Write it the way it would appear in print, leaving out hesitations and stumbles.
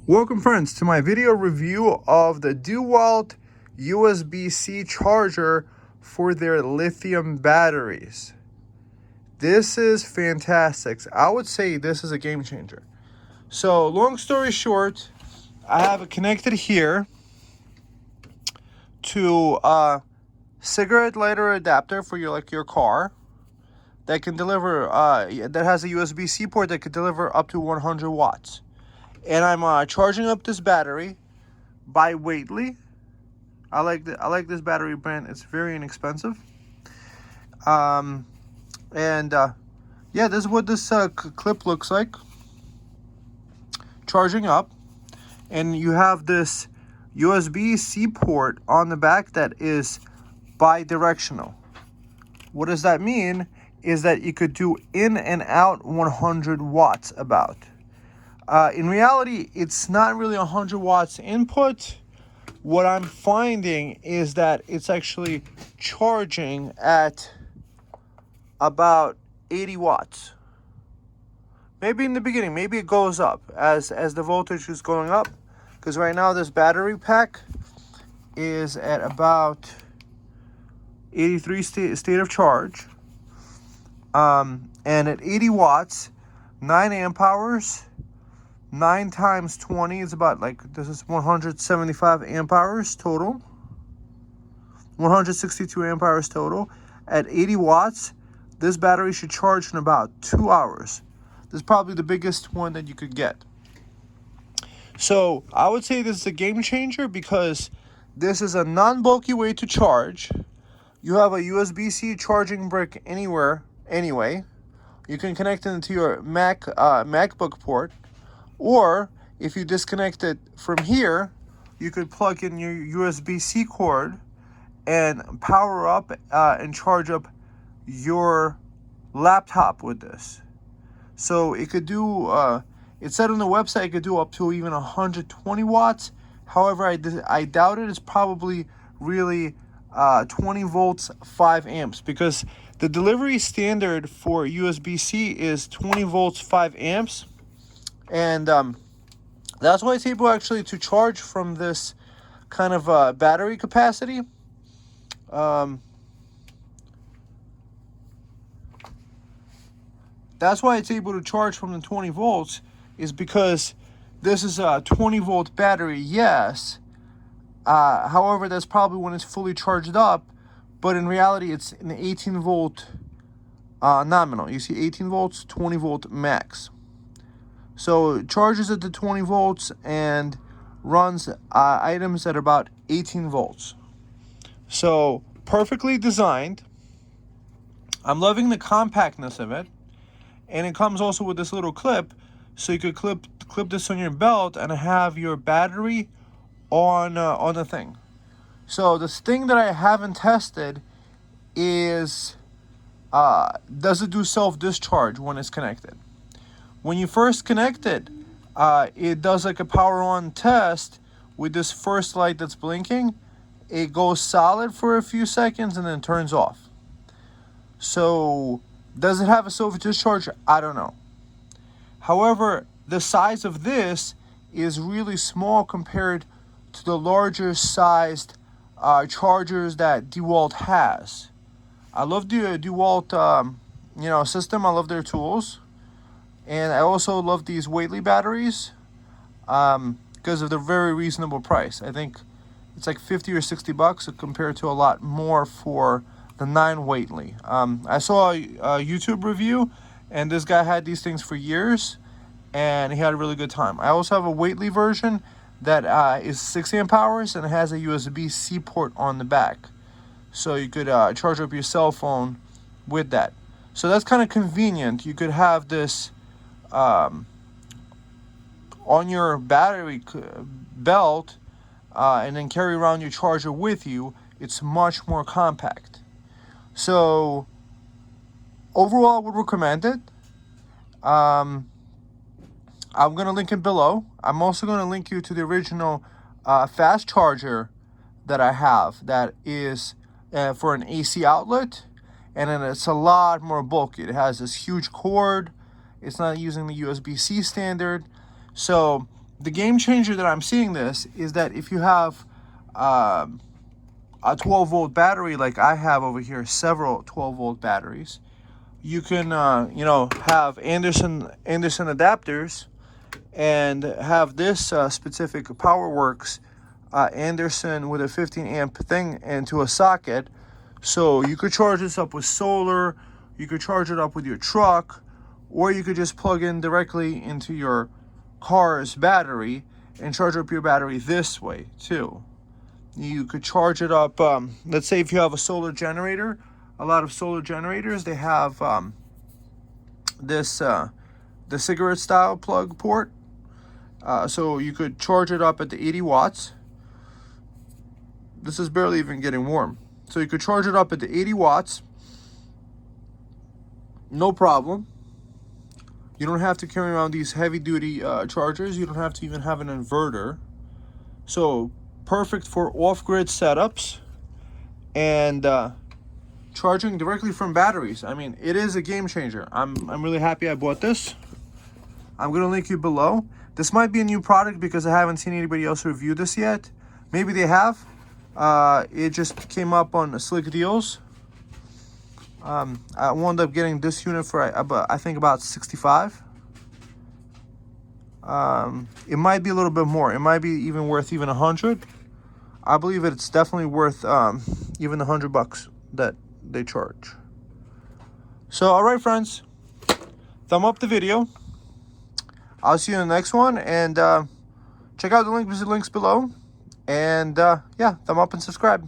Welcome friends to my video review of the Dewalt USB-C charger for their lithium batteries. This is fantastic. I would say this is a game changer. So long story short, I have it connected here to a cigarette lighter adapter for your car that can deliver that has a USB-C port that could deliver up to 100 watts. And I'm charging up this battery bi-weightly. I like this battery brand. It's very inexpensive. Yeah, this is what this clip looks like. Charging up, and you have this USB-C port on the back that is bi-directional. What does that mean? Is that you could do in and out 100 watts about. In reality, it's not really 100 watts input. What I'm finding is that it's actually charging at about 80 watts. Maybe in the beginning, maybe it goes up as the voltage is going up. Because right now this battery pack is at about 83 state of charge. And at 80 watts, 9 amp hours, 9 times 20 is about this is 175 amp hours total. 162 amp hours total. At 80 watts, this battery should charge in about 2 hours. This is probably the biggest one that you could get. So I would say this is a game changer because this is a non-bulky way to charge. You have a USB-C charging brick anywhere, anyway. You can connect it into your Macbook port. Or if you disconnect it from here, you could plug in your USB-C cord and power up and charge up your laptop with this. So it could do, it said on the website it could do up to even 120 watts. However, I doubt it. It's probably really 20 volts, 5 amps, because the delivery standard for USB-C is 20 volts, 5 amps. And that's why it's able actually to charge from this kind of battery capacity. That's why it's able to charge from the 20 volts, is because this is a 20 volt battery, yes. However, that's probably when it's fully charged up, but in reality, it's an 18 volt nominal. You see 18 volts, 20 volt max. So it charges at the 20 volts and runs items at about 18 volts. So perfectly designed. I'm loving the compactness of it. And it comes also with this little clip. So you could clip this on your belt and have your battery on the thing. So this thing that I haven't tested is, does it do self-discharge when it's connected? When you first connect it, it does like a power on test with this first light that's blinking. It goes solid for a few seconds and then turns off. So does it have a self-discharge? I don't know. However, the size of this is really small compared to the larger sized chargers that Dewalt has. I love the Dewalt system. I love their tools. And I also love these Weightley batteries because of the very reasonable price. I think it's like 50 or 60 bucks compared to a lot more for the 9 Weightley. I saw a YouTube review, and this guy had these things for years, and he had a really good time. I also have a Weightley version that is 6 amp hours and it has a USB-C port on the back. So you could charge up your cell phone with that. So that's kind of convenient. You could have this on your battery belt and then carry around your charger with you. It's much more compact. So overall, I would recommend it. I'm going to link it below. I'm also going to link you to the original fast charger that I have that is for an AC outlet, and then it's a lot more bulky. It has this huge cord. It's not using the USB-C standard. So the game changer that I'm seeing this is that if you have a 12-volt battery, like I have over here, several 12-volt batteries, you can you know, have Anderson adapters and have this specific PowerWorks Anderson with a 15 amp thing into a socket. So you could charge this up with solar, you could charge it up with your truck, or you could just plug in directly into your car's battery and charge up your battery this way too. You could charge it up, let's say if you have a solar generator, a lot of solar generators, they have this the cigarette style plug port. So you could charge it up at the 80 watts. This is barely even getting warm. So you could charge it up at the 80 watts. No problem. You don't have to carry around these heavy duty chargers. You don't have to even have an inverter. So perfect for off-grid setups and charging directly from batteries. I mean, it is a game changer. I'm really happy I bought this. I'm gonna link you below. This might be a new product because I haven't seen anybody else review this yet. Maybe they have. It just came up on Slick Deals. I wound up getting this unit for I think about $65. It might be a little bit more. It might be even worth even $100. I believe it's definitely worth even $100 that they charge. So, all right, friends, thumb up the video. I'll see you in the next one, and check out the links below. And yeah, thumb up and subscribe.